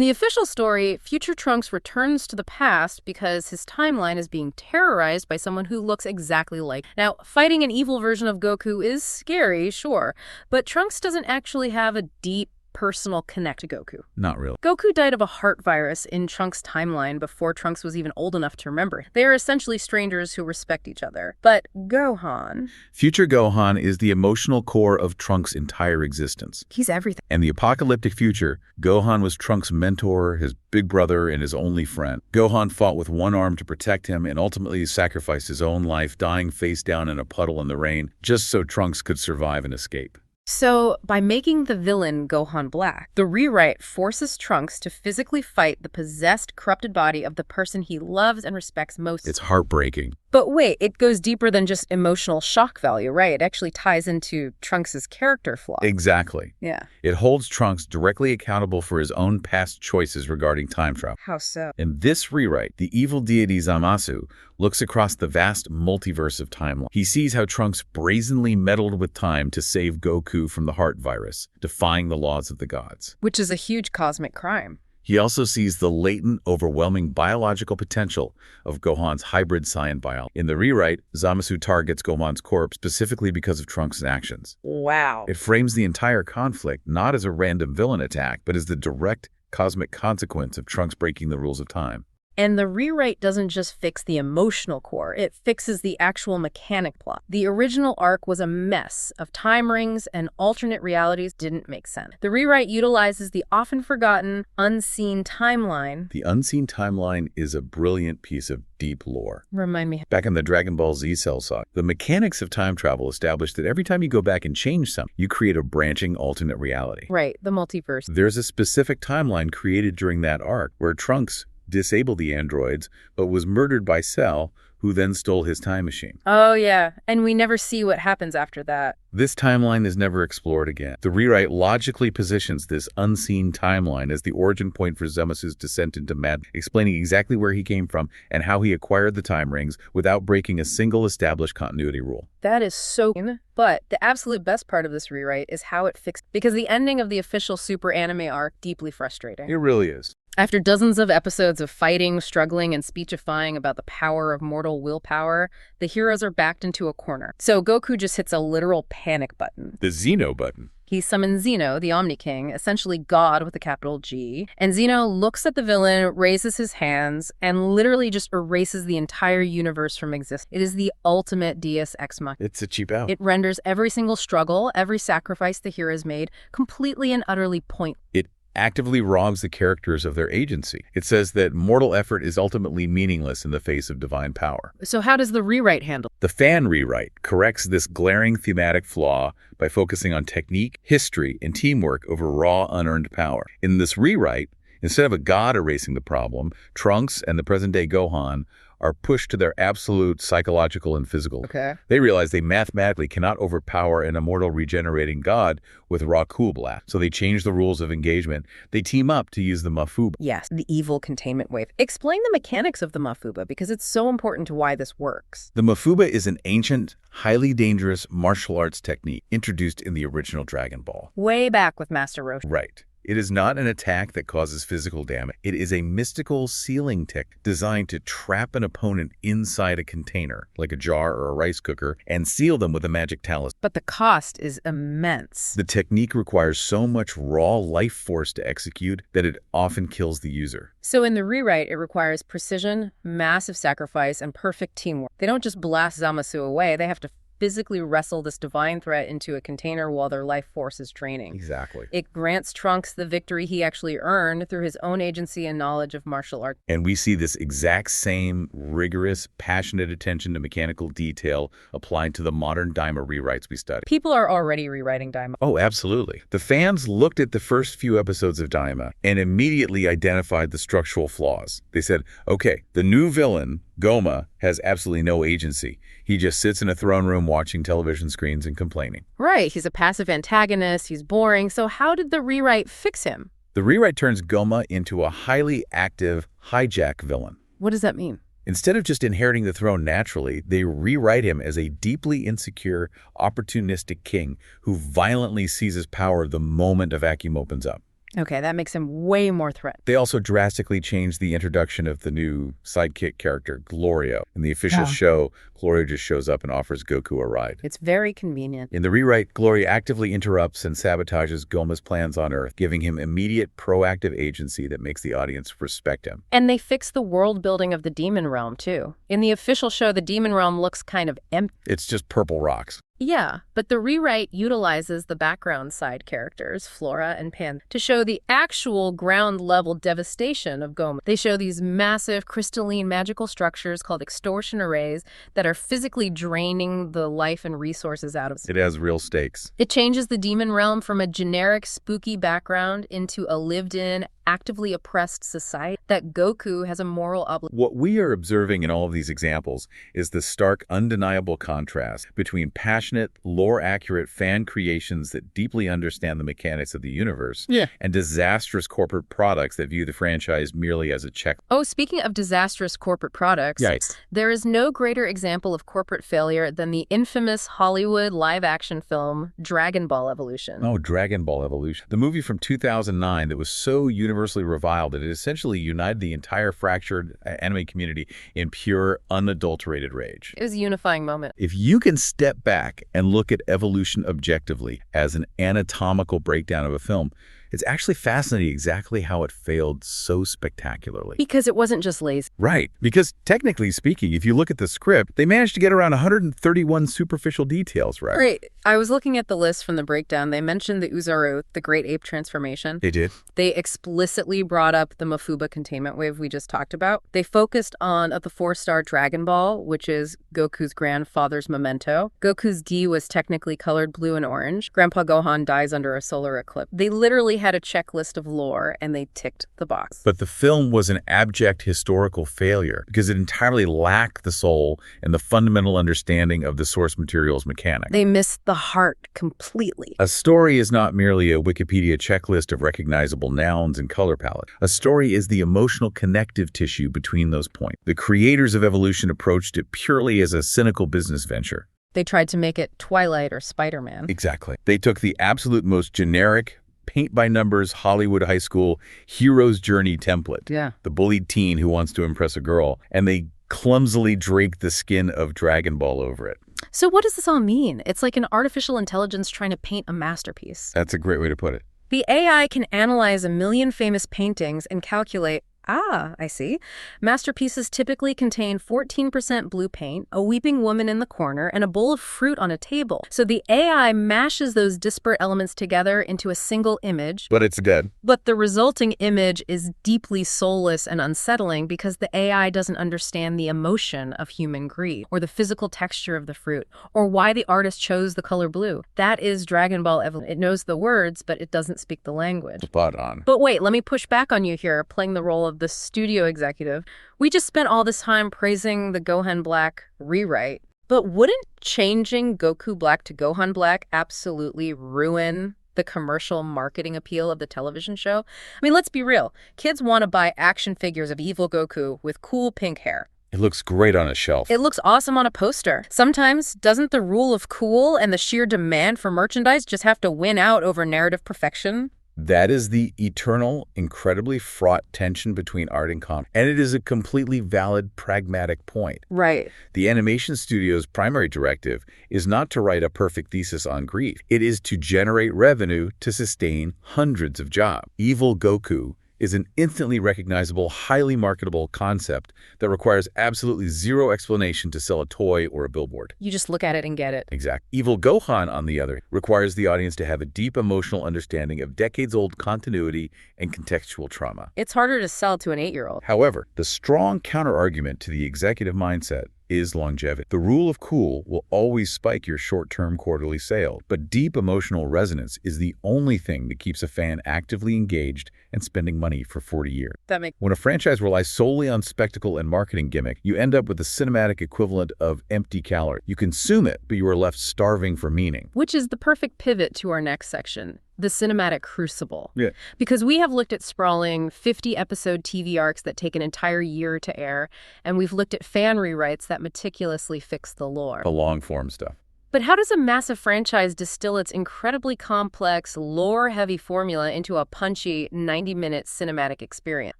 the official story, Future Trunks returns to the past because his timeline is being terrorized by someone who looks exactly like. Now, fighting an evil version of Goku is scary, sure, but Trunks doesn't actually have a deep, personal connect to Goku. Not really. Goku died of a heart virus in Trunks' timeline before Trunks was even old enough to remember. They are essentially strangers who respect each other. But Gohan... Future Gohan is the emotional core of Trunks' entire existence. He's everything. And the apocalyptic future, Gohan was Trunks' mentor, his big brother, and his only friend. Gohan fought with one arm to protect him and ultimately sacrificed his own life, dying face down in a puddle in the rain, just so Trunks could survive and escape. So, by making the villain Gohan Black, the rewrite forces Trunks to physically fight the possessed, corrupted body of the person he loves and respects most. It's heartbreaking. But wait, it goes deeper than just emotional shock value, right? It actually ties into Trunks' character flaw. Exactly. Yeah. It holds Trunks directly accountable for his own past choices regarding time travel. How so? In this rewrite, the evil deity Zamasu looks across the vast multiverse of timelines. He sees how Trunks brazenly meddled with time to save Goku from the heart virus, defying the laws of the gods. Which is a huge cosmic crime. He also sees the latent, overwhelming biological potential of Gohan's hybrid Saiyan biology. In the rewrite, Zamasu targets Gohan's corpse specifically because of Trunks' actions. Wow. It frames the entire conflict not as a random villain attack, but as the direct cosmic consequence of Trunks breaking the rules of time. And the rewrite doesn't just fix the emotional core, it fixes the actual mechanic plot. The original arc was a mess of time rings and alternate realities didn't make sense. The rewrite utilizes the often forgotten, unseen timeline. The unseen timeline is a brilliant piece of deep lore. Remind me. Back in the Dragon Ball Z Cell saga, the mechanics of time travel established that every time you go back and change something, you create a branching alternate reality. Right, the multiverse. There's a specific timeline created during that arc where Trunks disable the androids, but was murdered by Cell, who then stole his time machine. Oh, yeah. And we never see what happens after that. This timeline is never explored again. The rewrite logically positions this unseen timeline as the origin point for Zemesis' descent into madness, explaining exactly where he came from and how he acquired the time rings without breaking a single established continuity rule. That is so... But the absolute best part of this rewrite is how it fixed... Because the ending of the official Super anime arc deeply frustrating. It really is. After dozens of episodes of fighting, struggling, and speechifying about the power of mortal willpower, the heroes are backed into a corner. So Goku just hits a literal panic button. The Xeno button. He summons Zeno, the Omni King, essentially God with a capital G. And Zeno looks at the villain, raises his hands, and literally just erases the entire universe from existence. It is the ultimate Deus Ex Machina. It's a cheap out. It renders every single struggle, every sacrifice the heroes made, completely and utterly pointless. It actively robs the characters of their agency. It says that mortal effort is ultimately meaningless in the face of divine power. So how does the rewrite handle? The fan rewrite corrects this glaring thematic flaw by focusing on technique, history, and teamwork over raw, unearned power. In this rewrite, instead of a god erasing the problem, Trunks and the present-day Gohan are pushed to their absolute psychological and physical. Okay. They realize they mathematically cannot overpower an immortal regenerating god with raw cool blast. So they change the rules of engagement. They team up to use the Mafuba. Yes, the evil containment wave. Explain the mechanics of the Mafuba, because it's so important to why this works. The Mafuba is an ancient, highly dangerous martial arts technique introduced in the original Dragon Ball. Way back with Master Roshi. Right. It is not an attack that causes physical damage. It is a mystical sealing technique designed to trap an opponent inside a container, like a jar or a rice cooker, and seal them with a magic talisman. But the cost is immense. The technique requires so much raw life force to execute that it often kills the user. So in the rewrite, it requires precision, massive sacrifice, and perfect teamwork. They don't just blast Zamasu away, they have to physically wrestle this divine threat into a container while their life force is draining. Exactly. It grants Trunks the victory he actually earned through his own agency and knowledge of martial arts. And we see this exact same rigorous, passionate attention to mechanical detail applied to the modern Daima rewrites we study. People are already rewriting Daima. Oh, absolutely. The fans looked at the first few episodes of Daima and immediately identified the structural flaws. They said, okay, the new villain, Goma, has absolutely no agency. He just sits in a throne room watching television screens and complaining. Right, he's a passive antagonist, he's boring, so how did the rewrite fix him? The rewrite turns Goma into a highly active hijack villain. What does that mean? Instead of just inheriting the throne naturally, they rewrite him as a deeply insecure, opportunistic king who violently seizes power the moment a vacuum opens up. Okay, that makes him way more threatening. They also drastically changed the introduction of the new sidekick character, Glorio. In the official show, Glorio just shows up and offers Goku a ride. It's very convenient. In the rewrite, Glorio actively interrupts and sabotages Goma's plans on Earth, giving him immediate proactive agency that makes the audience respect him. And they fix the world building of the demon realm, too. In the official show, the demon realm looks kind of empty. It's just purple rocks. Yeah, but the rewrite utilizes the background side characters, Flora and Pan, to show the actual ground-level devastation of Goma. They show these massive, crystalline, magical structures called extortion arrays that are physically draining the life and resources out of it. It has real stakes. It changes the demon realm from a generic, spooky background into a lived-in, actively oppressed society that Goku has a moral obligation. What we are observing in all of these examples is the stark, undeniable contrast between passionate, lore-accurate fan creations that deeply understand the mechanics of the universe and disastrous corporate products that view the franchise merely as a check. Oh, speaking of disastrous corporate products, there is no greater example of corporate failure than the infamous Hollywood live-action film Dragon Ball Evolution. Oh, Dragon Ball Evolution. The movie from 2009 that was so universally reviled that it essentially united the entire fractured anime community in pure, unadulterated rage. It was a unifying moment. If you can step back and look at Evolution objectively as an anatomical breakdown of a film, it's actually fascinating exactly how it failed so spectacularly. Because it wasn't just lazy. Right. Because technically speaking, if you look at the script, they managed to get around 131 superficial details right. Right. I was looking at the list from the breakdown. They mentioned the Uzaru, the great ape transformation. They did. They explicitly brought up the Mafuba containment wave we just talked about. They focused on the 4-star Dragon Ball, which is Goku's grandfather's memento. Goku's gi was technically colored blue and orange. Grandpa Gohan dies under a solar eclipse. They literally had a checklist of lore, and they ticked the box. But the film was an abject historical failure because it entirely lacked the soul and the fundamental understanding of the source material's mechanics. They missed the heart completely. A story is not merely a Wikipedia checklist of recognizable nouns and color palette. A story is the emotional connective tissue between those points. The creators of Evolution approached it purely as a cynical business venture. They tried to make it Twilight or Spider-Man. Exactly. They took the absolute most generic, paint-by-numbers Hollywood high school hero's journey template. Yeah. The bullied teen who wants to impress a girl, and they clumsily draped the skin of Dragon Ball over it. So what does this all mean? It's like an artificial intelligence trying to paint a masterpiece. That's a great way to put it. The AI can analyze a million famous paintings and calculate, I see. Masterpieces typically contain 14% blue paint, a weeping woman in the corner, and a bowl of fruit on a table. So the AI mashes those disparate elements together into a single image. But it's dead. But the resulting image is deeply soulless and unsettling because the AI doesn't understand the emotion of human greed, or the physical texture of the fruit, or why the artist chose the color blue. That is Dragon Ball Evolution. It knows the words, but it doesn't speak the language. Spot on. But wait, let me push back on you here, playing the role of the studio executive. We just spent all this time praising the Gohan Black rewrite, but wouldn't changing Goku Black to Gohan Black absolutely ruin the commercial marketing appeal of the television show? I mean, let's be real. Kids want to buy action figures of evil Goku with cool pink hair. It looks great on a shelf. It looks awesome on a poster. Sometimes, doesn't the rule of cool and the sheer demand for merchandise just have to win out over narrative perfection? That is the eternal, incredibly fraught tension between art and comic. And it is a completely valid, pragmatic point. Right. The animation studio's primary directive is not to write a perfect thesis on grief. It is to generate revenue to sustain hundreds of jobs. Evil Goku is an instantly recognizable, highly marketable concept that requires absolutely zero explanation to sell a toy or a billboard. You just look at it and get it. Exactly. Evil Gohan, on the other, requires the audience to have a deep emotional understanding of decades-old continuity and contextual trauma. It's harder to sell to an 8-year-old. However, the strong counterargument to the executive mindset is longevity. The rule of cool will always spike your short-term quarterly sales, but deep emotional resonance is the only thing that keeps a fan actively engaged and spending money for 40 years. When a franchise relies solely on spectacle and marketing gimmick, you end up with the cinematic equivalent of empty calories. You consume it, but you are left starving for meaning. Which is the perfect pivot to our next section, the cinematic crucible. Yeah. Because we have looked at sprawling 50-episode TV arcs that take an entire year to air, and we've looked at fan rewrites that meticulously fix the lore. The long-form stuff. But how does a massive franchise distill its incredibly complex, lore-heavy formula into a punchy 90-minute cinematic experience?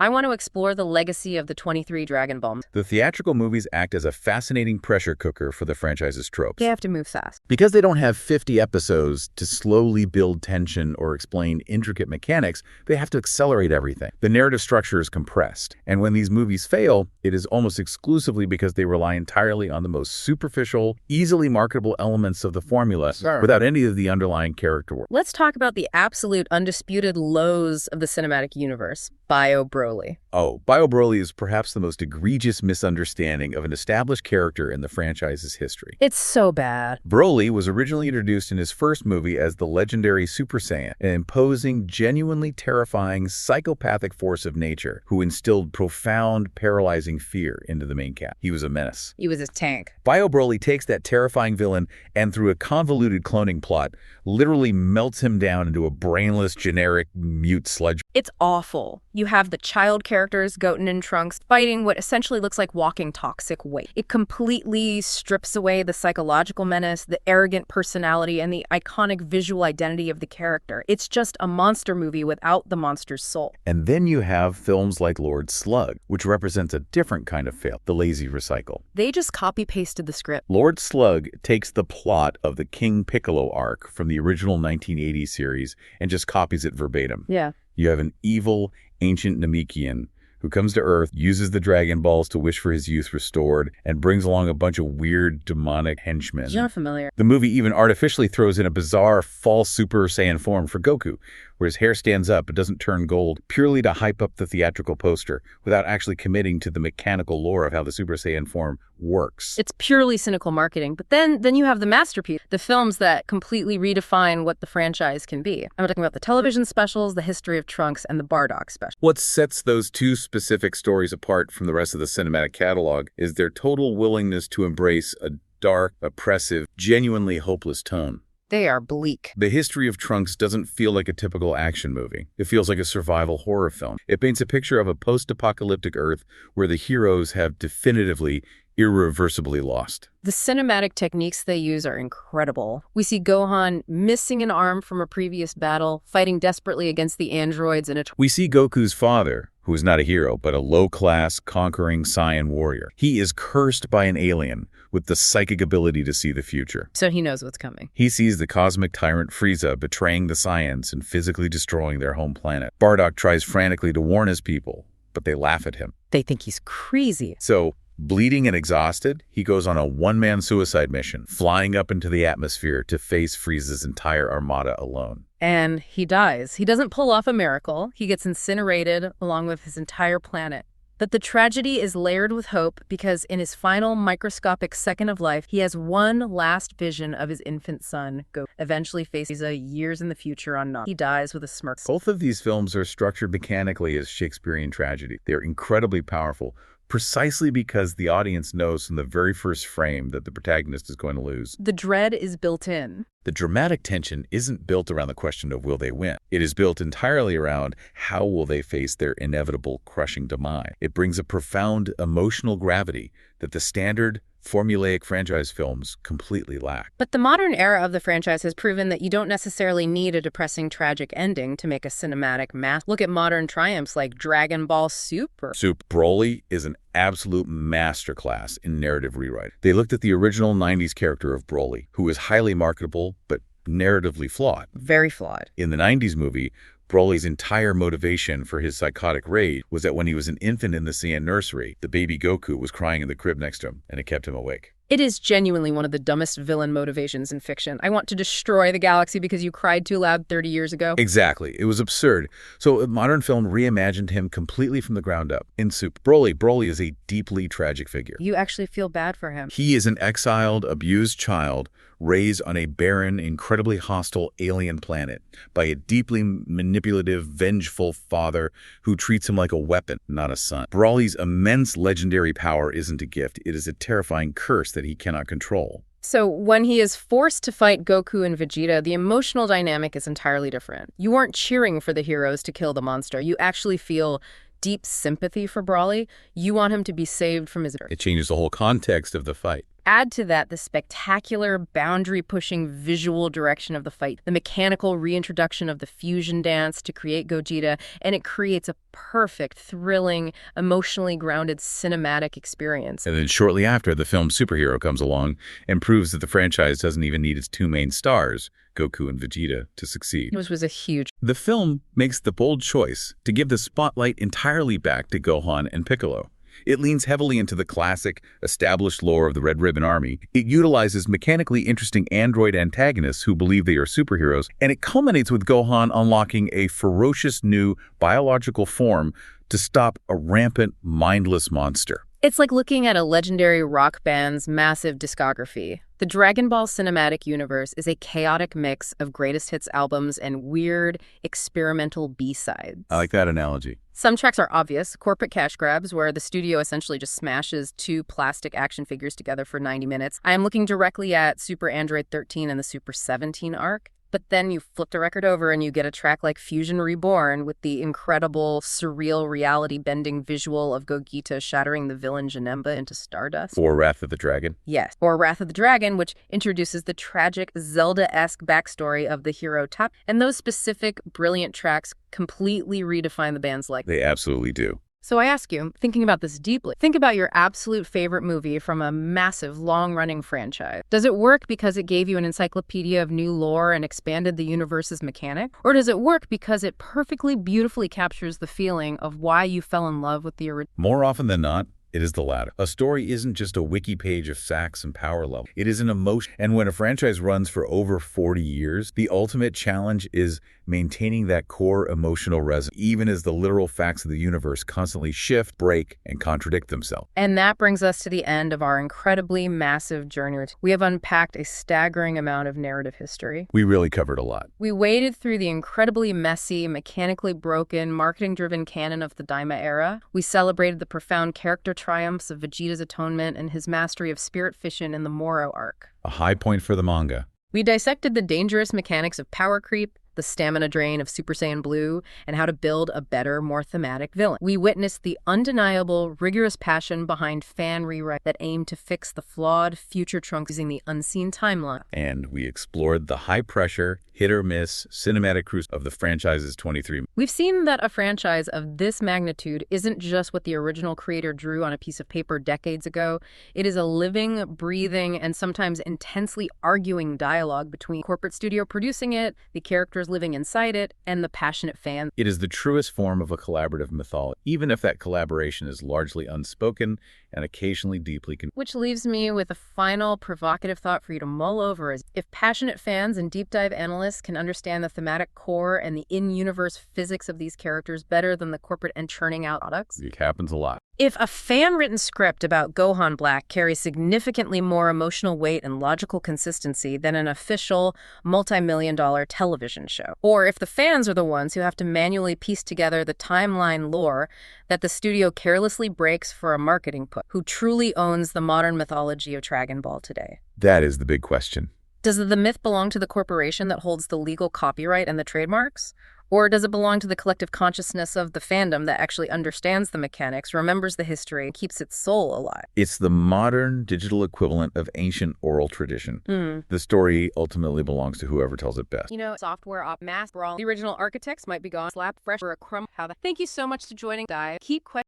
I want to explore the legacy of the 23 Dragon Ball. The theatrical movies act as a fascinating pressure cooker for the franchise's tropes. They have to move fast. Because they don't have 50 episodes to slowly build tension or explain intricate mechanics, they have to accelerate everything. The narrative structure is compressed. And when these movies fail, it is almost exclusively because they rely entirely on the most superficial, easily marketable elements of the formula without any of the underlying character work. Let's talk about the absolute undisputed lows of the cinematic universe, Bio Broly. Oh, Bio Broly is perhaps the most egregious misunderstanding of an established character in the franchise's history. It's so bad. Broly was originally introduced in his first movie as the legendary Super Saiyan, an imposing, genuinely terrifying, psychopathic force of nature who instilled profound, paralyzing fear into the main cast. He was a menace. He was a tank. Bio Broly takes that terrifying villain and through a convoluted cloning plot, literally melts him down into a brainless, generic, mute sludge. It's awful. You have the child characters, Goten and Trunks, fighting what essentially looks like walking toxic waste. It completely strips away the psychological menace, the arrogant personality, and the iconic visual identity of the character. It's just a monster movie without the monster's soul. And then you have films like Lord Slug, which represents a different kind of fail, the lazy recycle. They just copy-pasted the script. Lord Slug takes the plot of the King Piccolo arc from the original 1980 series and just copies it verbatim. Yeah. You have an evil, ancient Namekian who comes to Earth, uses the Dragon Balls to wish for his youth restored, and brings along a bunch of weird, demonic henchmen. You're not familiar. The movie even artificially throws in a bizarre, false Super Saiyan form for Goku, where his hair stands up but doesn't turn gold, purely to hype up the theatrical poster without actually committing to the mechanical lore of how the Super Saiyan form works. It's purely cynical marketing. But then you have the masterpiece, the films that completely redefine what the franchise can be. I'm talking about the television specials, the history of Trunks, and the Bardock special. What sets those two specific stories apart from the rest of the cinematic catalog is their total willingness to embrace a dark, oppressive, genuinely hopeless tone. They are bleak. The history of Trunks doesn't feel like a typical action movie. It feels like a survival horror film. It paints a picture of a post-apocalyptic Earth where the heroes have definitively, irreversibly lost. The cinematic techniques they use are incredible. We see Gohan missing an arm from a previous battle, fighting desperately against the androids in a... We see Goku's father, who is not a hero, but a low-class, conquering Saiyan warrior. He is cursed by an alien with the psychic ability to see the future. So he knows what's coming. He sees the cosmic tyrant Frieza betraying the Saiyans and physically destroying their home planet. Bardock tries frantically to warn his people, but they laugh at him. They think he's crazy. So, bleeding and exhausted, he goes on a one-man suicide mission, flying up into the atmosphere to face Frieza's entire armada alone. And he dies. He doesn't pull off a miracle. He gets incinerated along with his entire planet. But the tragedy is layered with hope because in his final microscopic second of life, he has one last vision of his infant son, Goku, eventually faces years in the future on Namek. He dies with a smirk. Both of these films are structured mechanically as Shakespearean tragedy. They're incredibly powerful, precisely because the audience knows from the very first frame that the protagonist is going to lose. The dread is built in. The dramatic tension isn't built around the question of will they win. It is built entirely around how will they face their inevitable crushing demise. It brings a profound emotional gravity that the standard formulaic franchise films completely lack. But the modern era of the franchise has proven that you don't necessarily need a depressing, tragic ending to make a cinematic mass. Look at modern triumphs like Dragon Ball Super. Broly is an absolute masterclass in narrative rewrite. They looked at the original 90s character of Broly, who was highly marketable but narratively flawed. Very flawed. In the 90s movie, Broly's entire motivation for his psychotic rage was that when he was an infant in the Saiyan nursery, the baby Goku was crying in the crib next to him, and it kept him awake. It is genuinely one of the dumbest villain motivations in fiction. I want to destroy the galaxy because you cried too loud 30 years ago. Exactly. It was absurd. So a modern film reimagined him completely from the ground up. In Broly is a deeply tragic figure. You actually feel bad for him. He is an exiled, abused child raised on a barren, incredibly hostile alien planet by a deeply manipulative, vengeful father who treats him like a weapon, not a son. Broly's immense legendary power isn't a gift. It is a terrifying curse that he cannot control. So when he is forced to fight Goku and Vegeta, the emotional dynamic is entirely different. You aren't cheering for the heroes to kill the monster. You actually feel deep sympathy for Broly. You want him to be saved from his... It changes the whole context of the fight. Add to that the spectacular, boundary-pushing visual direction of the fight, the mechanical reintroduction of the fusion dance to create Gogeta, and it creates a perfect, thrilling, emotionally grounded cinematic experience. And then shortly after, the film Superhero comes along and proves that the franchise doesn't even need its two main stars, Goku and Vegeta, to succeed. Which was a huge... The film makes the bold choice to give the spotlight entirely back to Gohan and Piccolo. It leans heavily into the classic, established lore of the Red Ribbon Army. It utilizes mechanically interesting android antagonists who believe they are superheroes, and it culminates with Gohan unlocking a ferocious new biological form to stop a rampant, mindless monster. It's like looking at a legendary rock band's massive discography. The Dragon Ball cinematic universe is a chaotic mix of greatest hits albums and weird, experimental B-sides. I like that analogy. Some tracks are obvious, corporate cash grabs, where the studio essentially just smashes two plastic action figures together for 90 minutes. I am looking directly at Super Android 13 and the Super 17 arc. But then you flip the record over and you get a track like Fusion Reborn with the incredible, surreal, reality-bending visual of Gogeta shattering the villain Janemba into stardust. Or Wrath of the Dragon. Yes. Or Wrath of the Dragon, which introduces the tragic Zelda-esque backstory of the hero Tap. And those specific, brilliant tracks completely redefine the band's legacy. They absolutely do. So I ask you, thinking about this deeply, think about your absolute favorite movie from a massive, long-running franchise. Does it work because it gave you an encyclopedia of new lore and expanded the universe's mechanic? Or does it work because it perfectly, beautifully captures the feeling of why you fell in love with the original? More often than not, It is the latter. A story isn't just a wiki page of facts and power level. It is an emotion. And when a franchise runs for over 40 years, the ultimate challenge is maintaining that core emotional resonance, even as the literal facts of the universe constantly shift, break, and contradict themselves. And that brings us to the end of our incredibly massive journey. We have unpacked a staggering amount of narrative history. We really covered a lot. We waded through the incredibly messy, mechanically broken, marketing-driven canon of the Daima era. We celebrated the profound character triumphs of Vegeta's atonement and his mastery of spirit fission in the Moro arc. A high point for the manga. We dissected the dangerous mechanics of power creep, the stamina drain of Super Saiyan Blue, and how to build a better, more thematic villain. We witnessed the undeniable, rigorous passion behind fan rewrite that aimed to fix the flawed future Trunks using the unseen timeline. And we explored the high-pressure, hit-or-miss cinematic cruise of the franchise's 23. We've seen that a franchise of this magnitude isn't just what the original creator drew on a piece of paper decades ago. It is a living, breathing, and sometimes intensely arguing dialogue between corporate studio producing it, the characters living inside it, and the passionate fan. It is the truest form of a collaborative mythology, even if that collaboration is largely unspoken and occasionally deeply Which leaves me with a final provocative thought for you to mull over is, if passionate fans and deep dive analysts can understand the thematic core and the in-universe physics of these characters better than the corporate and churning out products. It happens a lot. If a fan-written script about Gohan Black carries significantly more emotional weight and logical consistency than an official multi-million-dollar television show, or if the fans are the ones who have to manually piece together the timeline lore that the studio carelessly breaks for a marketing push, who truly owns the modern mythology of Dragon Ball today? That is the big question. Does the myth belong to the corporation that holds the legal copyright and the trademarks? Or does it belong to the collective consciousness of the fandom that actually understands the mechanics, remembers the history, and keeps its soul alive? It's the modern digital equivalent of ancient oral tradition. The story ultimately belongs to whoever tells it best. You know, software op mass brawl. The original architects might be gone, slapped fresh for a crumb. Thank you so much for joining, Di. Keep questioning.